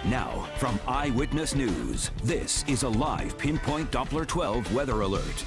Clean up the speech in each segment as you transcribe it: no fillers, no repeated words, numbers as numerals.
Now, from Eyewitness News, this is a live Pinpoint Doppler 12 weather alert.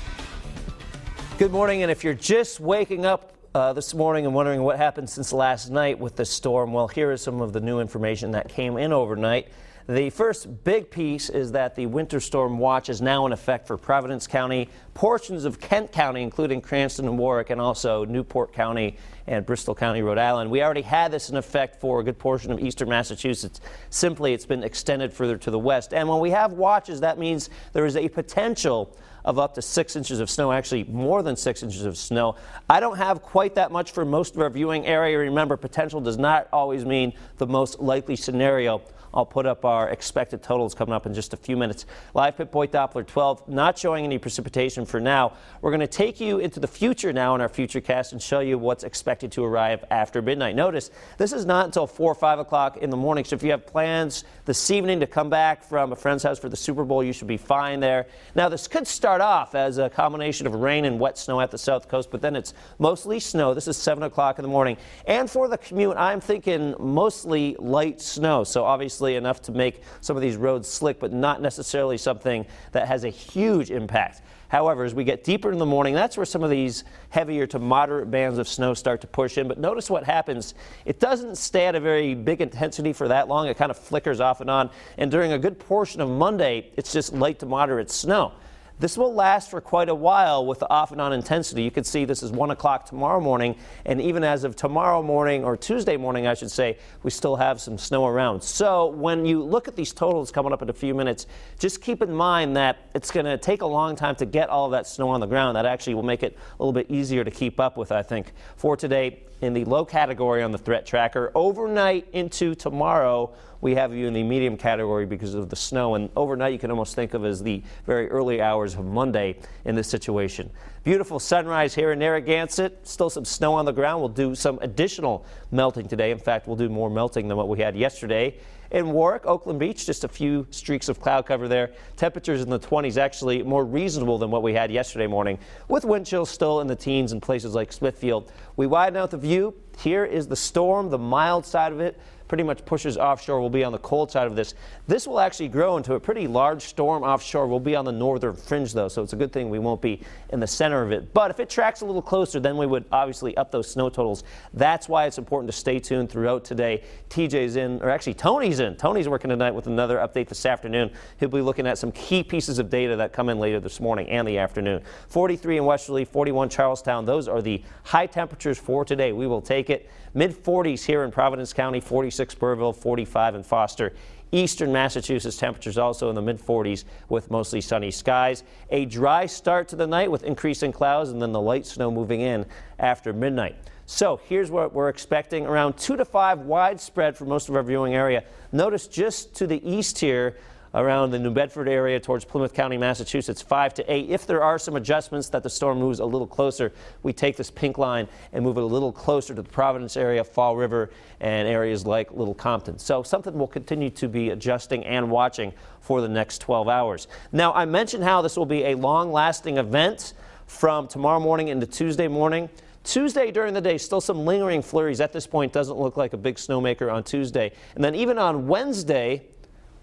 Good morning, and if you're just waking up this morning and wondering what happened since last night with this storm, well, here is some of the new information that came in overnight. The first big piece is that the winter storm watch is now in effect for Providence County, portions of Kent County, including Cranston and Warwick, and also Newport County and Bristol County, Rhode Island. We already had this in effect for a good portion of eastern Massachusetts. Simply, it's been extended further to the west. And when we have watches, that means there is a potential of up to 6 inches of snow, actually more than 6 inches of snow. I don't have quite that much for most of our viewing area. Remember, potential does not always mean the most likely scenario. I'll put up our expected totals coming up in just a few minutes. Live Pinpoint Doppler 12, not showing any precipitation for now. We're going to take you into the future now in our Futurecast and show you what's expected to arrive after midnight. Notice, this is not until 4 or 5 o'clock in the morning, so if you have plans this evening to come back from a friend's house for the Super Bowl, you should be fine there. Now, this could start off as a combination of rain and wet snow at the south coast, but then it's mostly snow. This is 7 o'clock in the morning. And for the commute, I'm thinking mostly light snow, so obviously enough to make some of these roads slick, but not necessarily something that has a huge impact. However, as we get deeper in the morning, that's where some of these heavier to moderate bands of snow start to push in. But notice what happens. It doesn't stay at a very big intensity for that long. It kind of flickers off and on. And during a good portion of Monday, it's just light to moderate snow. This will last for quite a while with the off and on intensity. You can see this is 1 o'clock tomorrow morning, and even as of tomorrow morning, or Tuesday morning, I should say, we still have some snow around. So when you look at these totals coming up in a few minutes, just keep in mind that it's going to take a long time to get all of that snow on the ground. That actually will make it a little bit easier to keep up with, I think. For today, in the low category on the threat tracker, overnight into tomorrow, we have you in the medium category because of the snow, and overnight you can almost think of as the very early hours of Monday in this situation. Beautiful sunrise here in Narragansett. Still some snow on the ground. We'll do some additional melting today. In fact, we'll do more melting than what we had yesterday. In Warwick, Oakland Beach, just a few streaks of cloud cover there. Temperatures in the 20s, actually more reasonable than what we had yesterday morning, with wind chills still in the teens in places like Smithfield. We widen out the view. Here is the storm, the mild side of it. Pretty much pushes offshore. We'll be on the cold side of this. This will actually grow into a pretty large storm offshore. We'll be on the northern fringe, though, so it's a good thing we won't be in the center of it. But if it tracks a little closer, then we would obviously up those snow totals. That's why it's important to stay tuned throughout today. TJ's in, or actually Tony's in. Tony's working tonight with another update this afternoon. He'll be looking at some key pieces of data that come in later this morning and the afternoon. 43 in Westerly, 41 Charlestown. Those are the high temperatures for today. We will take it. Mid-40s here in Providence County, 46 Burville, 45 in Foster. Eastern Massachusetts temperatures also in the mid-40s with mostly sunny skies. A dry start to the night with increasing clouds and then the light snow moving in after midnight. So here's what we're expecting. Around 2 to 5 widespread for most of our viewing area. Notice just to the east here, around the New Bedford area towards Plymouth County, Massachusetts, 5 to 8. If there are some adjustments that the storm moves a little closer, we take this pink line and move it a little closer to the Providence area, Fall River, and areas like Little Compton. So something we'll continue to be adjusting and watching for the next 12 hours. Now, I mentioned how this will be a long-lasting event from tomorrow morning into Tuesday morning. Tuesday during the day, still some lingering flurries. At this point, doesn't look like a big snowmaker on Tuesday. And then even on Wednesday,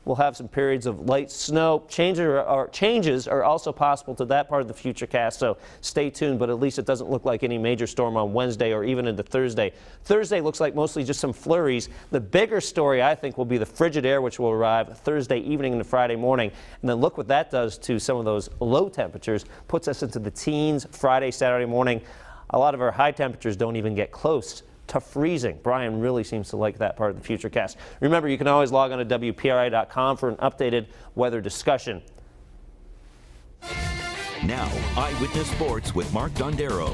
we'll have some periods of light snow. Changes are also possible to that part of the Futurecast, so stay tuned, but at least it doesn't look like any major storm on Wednesday or even into Thursday. Thursday looks like mostly just some flurries. The bigger story, I think, will be the frigid air, which will arrive Thursday evening into Friday morning. And then look what that does to some of those low temperatures. Puts us into the teens Friday, Saturday morning. A lot of our high temperatures don't even get close to freezing. Brian really seems to like that part of the Futurecast. Remember, you can always log on to WPRI.com for an updated weather discussion. Now, Eyewitness Sports with Mark Dondero.